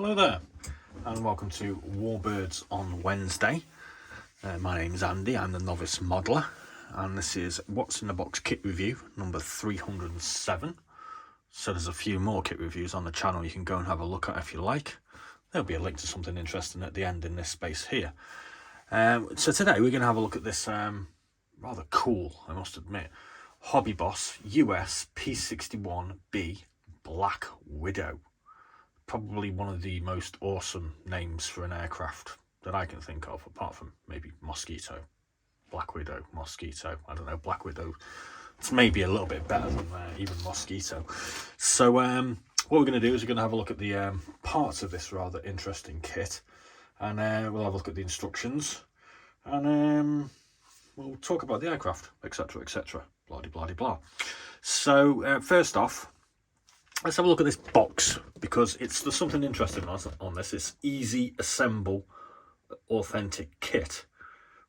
Hello there, and welcome to Warbirds on Wednesday. My name's Andy, I'm the Novice Modeller, and this is What's in the Box kit review number 307. So there's a few more kit reviews on the channel you can go and have a look at if you like. There'll be a link to something interesting at the end in this space here. So today we're going to have a look at this rather cool, I must admit, HOBBYBOSS US P-61B Black Widow. Probably one of the most awesome names for an aircraft that I can think of, apart from maybe Mosquito. Black Widow, Mosquito, I don't know, Black Widow. It's maybe a little bit better than even Mosquito. So what we're going to do is we're going to have a look at the parts of this rather interesting kit. And we'll have a look at the instructions. And we'll talk about the aircraft, etc, etc, blah-de-blah-de-blah. So first off, let's have a look at this box, because there's something interesting on this. It's easy assemble authentic kit,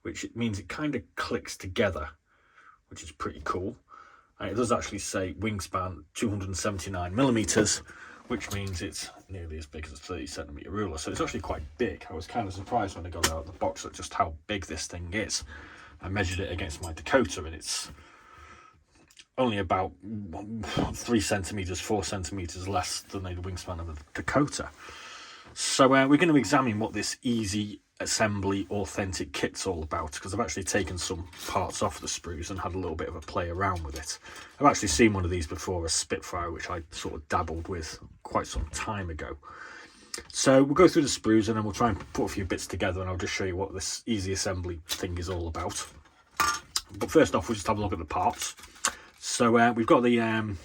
which means it kind of clicks together, which is pretty cool. And it does actually say wingspan 279 millimeters, which means it's nearly as big as a 30cm ruler. So it's actually quite big. I was kind of surprised when I got it out of the box at just how big this thing is. I measured it against my Dakota, and it's only about 3 centimeters, 4 centimeters less than the wingspan of a Dakota. So we're going to examine what this easy assembly authentic kit's all about, because I've actually taken some parts off the sprues and had a little bit of a play around with it. I've actually seen one of these before, a Spitfire, which I sort of dabbled with quite some time ago. So we'll go through the sprues and then we'll try and put a few bits together, and I'll just show you what this easy assembly thing is all about. But first off, we'll just have a look at the parts. So we've got the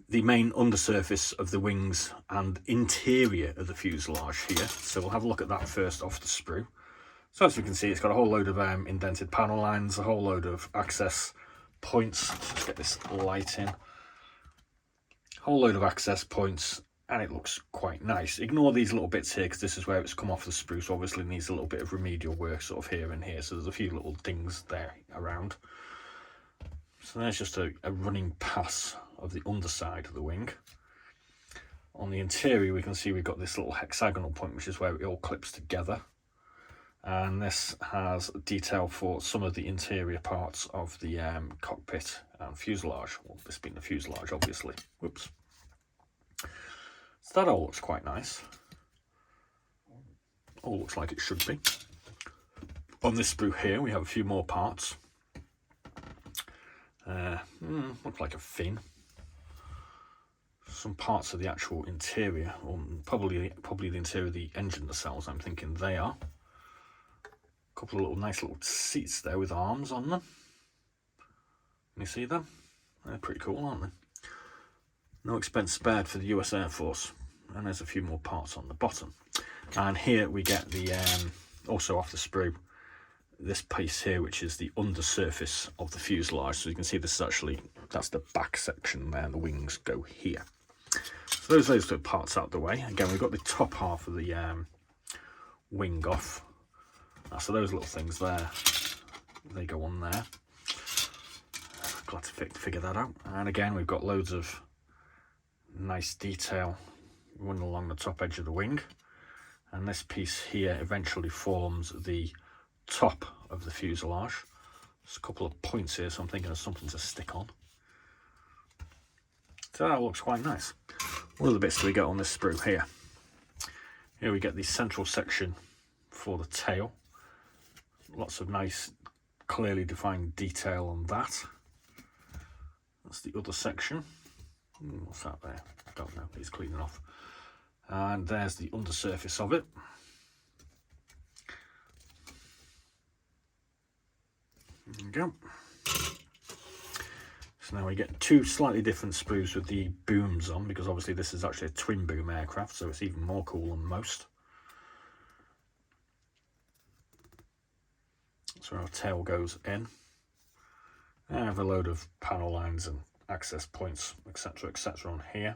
main undersurface of the wings and interior of the fuselage here. So we'll have a look at that first off the sprue. So as we can see, it's got a whole load of indented panel lines, a whole load of access points. Let's get this light in. A whole load of access points, and it looks quite nice. Ignore these little bits here, because this is where it's come off the sprue, so obviously needs a little bit of remedial work sort of here and here. So there's a few little dings there around. So there's just a running pass of the underside of the wing. On the interior, we can see we've got this little hexagonal point, which is where it all clips together. And this has detail for some of the interior parts of the cockpit and fuselage. Well, this being the fuselage, obviously. Whoops. So that all looks quite nice. All looks like it should be. On this sprue here, we have a few more parts. Looks like a fin. Some parts of the actual interior, or probably the interior of the engine nacelles, I'm thinking they are. A couple of nice little seats there with arms on them. Can you see them? They're pretty cool, aren't they? No expense spared for the US Air Force. And there's a few more parts on the bottom. And here we get the, also off the sprue, this piece here, which is the undersurface of the fuselage. So you can see this is actually, that's the back section there, and the wings go here. So those two parts out the way. Again, we've got the top half of the wing off. So those little things there, they go on there. Glad to figure that out. And again, we've got loads of nice detail running along the top edge of the wing. And this piece here eventually forms the top of the fuselage. There's a couple of points here, so I'm thinking of something to stick on. So that looks quite nice. What other bits do we get on this sprue here? Here we get the central section for the tail. Lots of nice, clearly defined detail on that. That's the other section. What's that there? I don't know, it's cleaning off. And there's the undersurface of it. There we go. So now we get two slightly different sprues with the booms on, because obviously this is actually a twin boom aircraft, so it's even more cool than most. So our tail goes in. I have a load of panel lines and access points, etc, etc on here.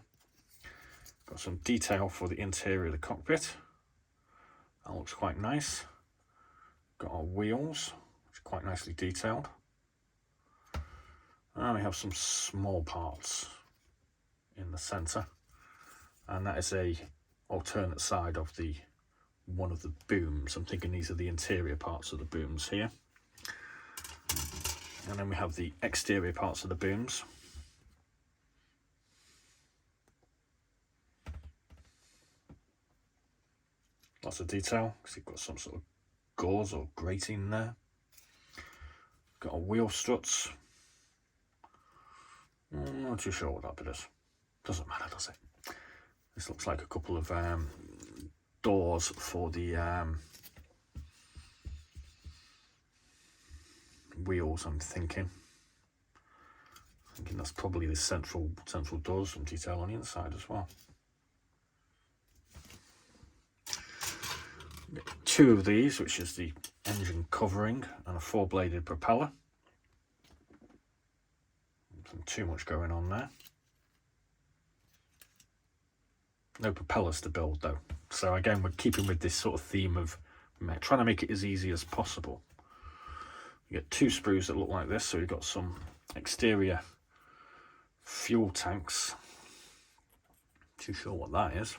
Got some detail for the interior of the cockpit. That looks quite nice. Got our wheels, which are quite nicely detailed. And we have some small parts in the centre, and that is a alternate side of the one of the booms. I'm thinking these are the interior parts of the booms here. And then we have the exterior parts of the booms. Lots of detail, because you've got some sort of gauze or grating there. Got a wheel struts. I'm not too sure what that bit is. Doesn't matter, does it? This looks like a couple of doors for the wheels, I'm thinking. That's probably the central doors, some detail on the inside as well. Two of these, which is the engine covering and a 4-bladed propeller. Nothing too much going on there. No propellers to build though. So again, we're keeping with this sort of theme of trying to make it as easy as possible. You get 2 sprues that look like this, so you've got some exterior fuel tanks. Not too sure what that is.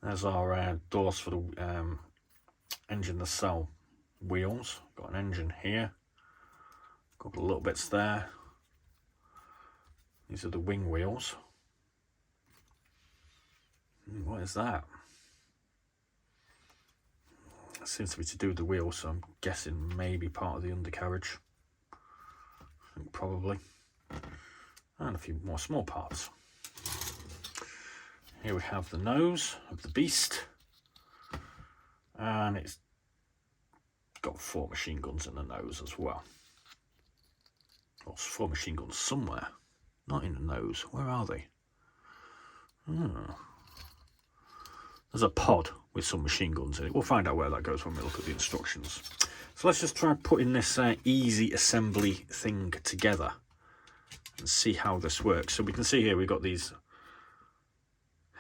There's our doors for the engine nacelle wheels. Got an engine here. A couple of little bits there. These are the wing wheels. What is that? That seems to be to do with the wheels, so I'm guessing maybe part of the undercarriage. I think probably. And a few more small parts. Here we have the nose of the beast, and it's got 4 machine guns in the nose as well. Well, 4 machine guns somewhere, not in the nose. Where are they? There's a pod with some machine guns in it. We'll find out where that goes when we look at the instructions. So let's just try putting this easy assembly thing together and see how this works. So we can see here we've got these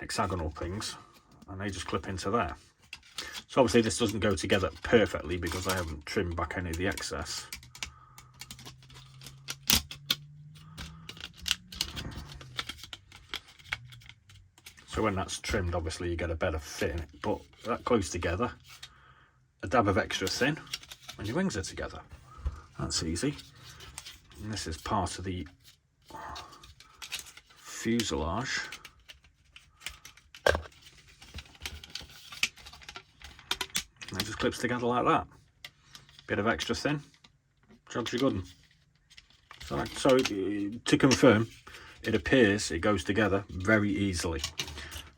hexagonal things, and they just clip into there. So obviously this doesn't go together perfectly because I haven't trimmed back any of the excess. So when that's trimmed, obviously you get a better fit in it, but that glues together, a dab of extra thin, and your wings are together. That's easy. And this is part of the fuselage. And it just clips together like that. Bit of extra thin, job's your good one. So to confirm, it appears it goes together very easily.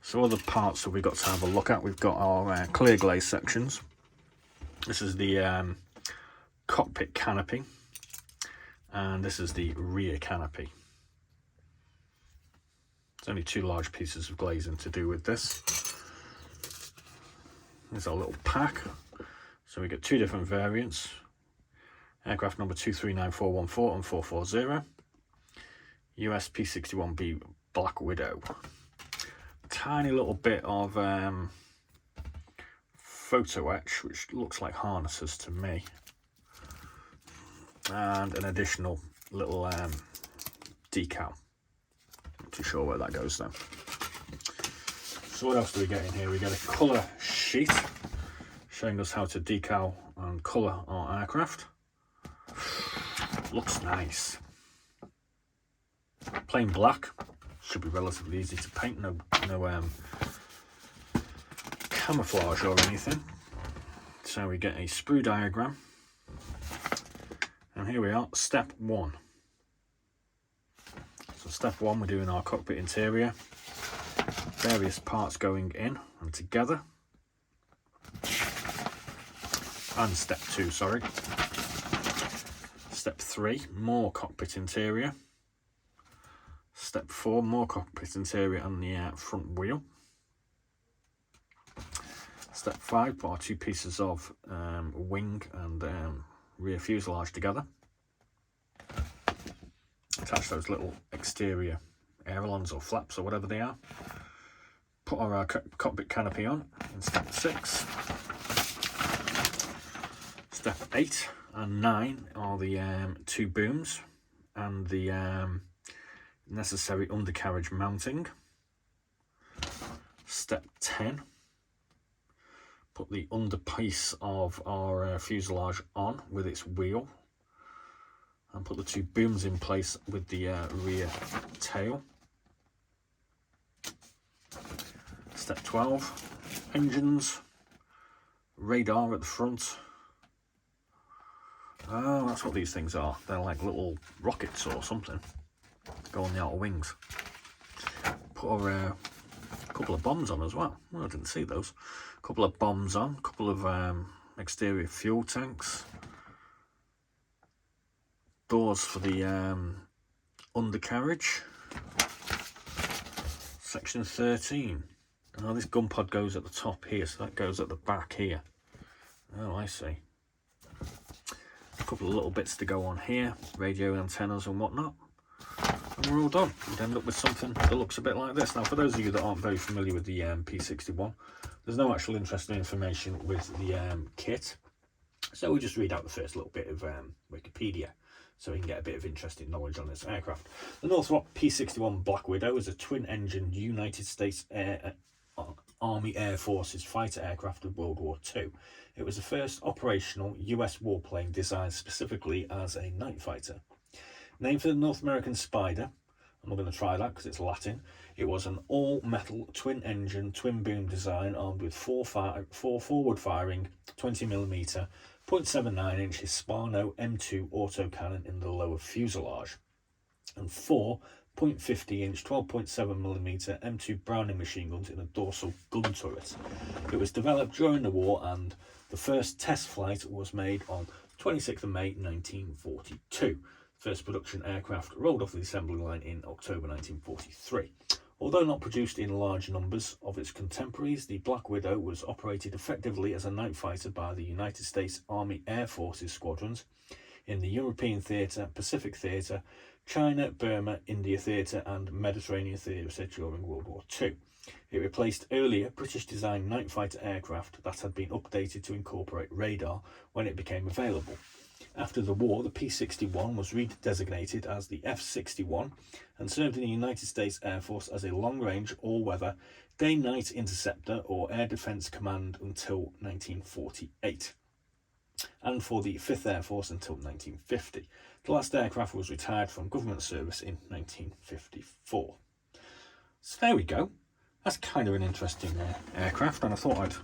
So other parts that we've got to have a look at, we've got our clear glaze sections. This is the cockpit canopy, and this is the rear canopy. There's only 2 large pieces of glazing to do with this. There's our little pack. So we get 2 different variants. Aircraft number 239414 and 440. US P-61B Black Widow. Tiny little bit of photo etch, which looks like harnesses to me. And an additional little decal. Not too sure where that goes though. So what else do we get in here? We get a colour sheet showing us how to decal and colour our aircraft. Looks nice. Plain black. Should be relatively easy to paint. No camouflage or anything. So we get a sprue diagram. And here we are, step 1. So step 1, we're doing our cockpit interior. Various parts going in and together. And step 2, sorry. Step 3, more cockpit interior. Step 4, more cockpit interior on the front wheel. Step 5, put our 2 pieces of wing and rear fuselage together. Attach those little exterior ailerons or flaps or whatever they are. Put our cockpit canopy on in step 6. Step 8 and 9 are the 2 booms and the necessary undercarriage mounting. Step 10. Put the underpiece of our fuselage on with its wheel, and put the two booms in place with the rear tail. Step 12. Engines. Radar at the front. Oh, that's what these things are. They're like little rockets or something. Go on the outer wings. Put a couple of bombs on as well. Well, I didn't see those. A couple of bombs on. A couple of exterior fuel tanks. Doors for the undercarriage. Section 13. Oh, this gun pod goes at the top here, so that goes at the back here. Oh, I see. A couple of little bits to go on here, radio antennas and whatnot, and we're all done. You'd end up with something that looks a bit like this. Now, for those of you that aren't very familiar with the P-61, there's no actual interesting information with the kit, so we'll just read out the first little bit of Wikipedia, so we can get a bit of interesting knowledge on this aircraft. The Northrop P-61 Black Widow is a twin-engine United States Army Air Forces fighter aircraft of World War II. It was the first operational US warplane designed specifically as a night fighter. Named for the North American Spider, I'm not going to try that because it's Latin. It was an all-metal twin-engine, twin-boom design armed with four forward-firing 20mm 0.79 inches Sparno M2 autocannon in the lower fuselage, and four 0.50-inch 12.7mm M2 Browning machine guns in a dorsal gun turret. It was developed during the war, and the first test flight was made on 26th of May 1942. First production aircraft rolled off the assembly line in October 1943. Although not produced in large numbers of its contemporaries, the Black Widow was operated effectively as a night fighter by the United States Army Air Forces squadrons in the European Theatre, Pacific Theatre, China, Burma, India Theatre and Mediterranean Theatre during World War II. It replaced earlier British-designed night fighter aircraft that had been updated to incorporate radar when it became available. After the war, the P-61 was redesignated as the F-61 and served in the United States Air Force as a long-range, all-weather, day-night interceptor or air defence command until 1948, and for the 5th Air Force until 1950. The last aircraft was retired from government service in 1954. So there we go. That's kind of an interesting aircraft, and I thought I'd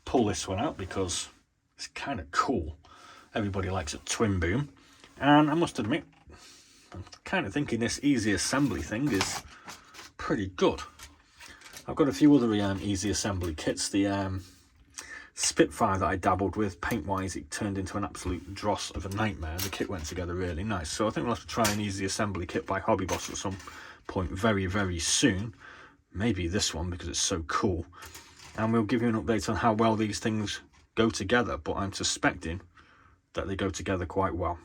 pull this one out because it's kind of cool. Everybody likes a twin boom, and I must admit, I'm kind of thinking this easy assembly thing is pretty good. I've got a few other easy assembly kits. The Spitfire that I dabbled with, paint-wise, it turned into an absolute dross of a nightmare. The kit went together really nice, so I think we'll have to try an easy assembly kit by HOBBYBOSS at some point very, very soon. Maybe this one because it's so cool, and we'll give you an update on how well these things go together, but I'm suspecting that they go together quite well.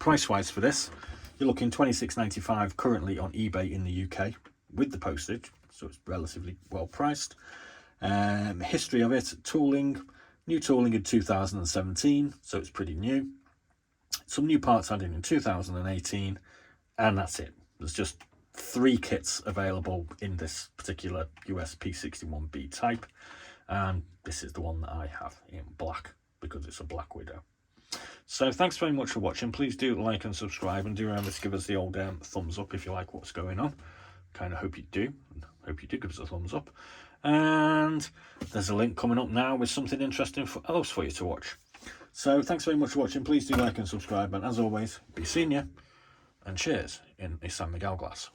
Price wise for this, you're looking $26.95 currently on eBay in the UK with the postage, so it's relatively well priced. History of it: tooling, new tooling in 2017, so it's pretty new. Some new parts added in 2018, and that's it. There's just 3 kits available in this particular US P-61B type, and this is the one that I have in black because it's a Black Widow. So thanks very much for watching. Please do like and subscribe, and do remember to give us the old thumbs up if you like what's going on. Kind of hope you do. Hope you do give us a thumbs up. And there's a link coming up now with something interesting else for you to watch. So thanks very much for watching. Please do like and subscribe, and as always, be seen ya, and cheers in a San Miguel glass.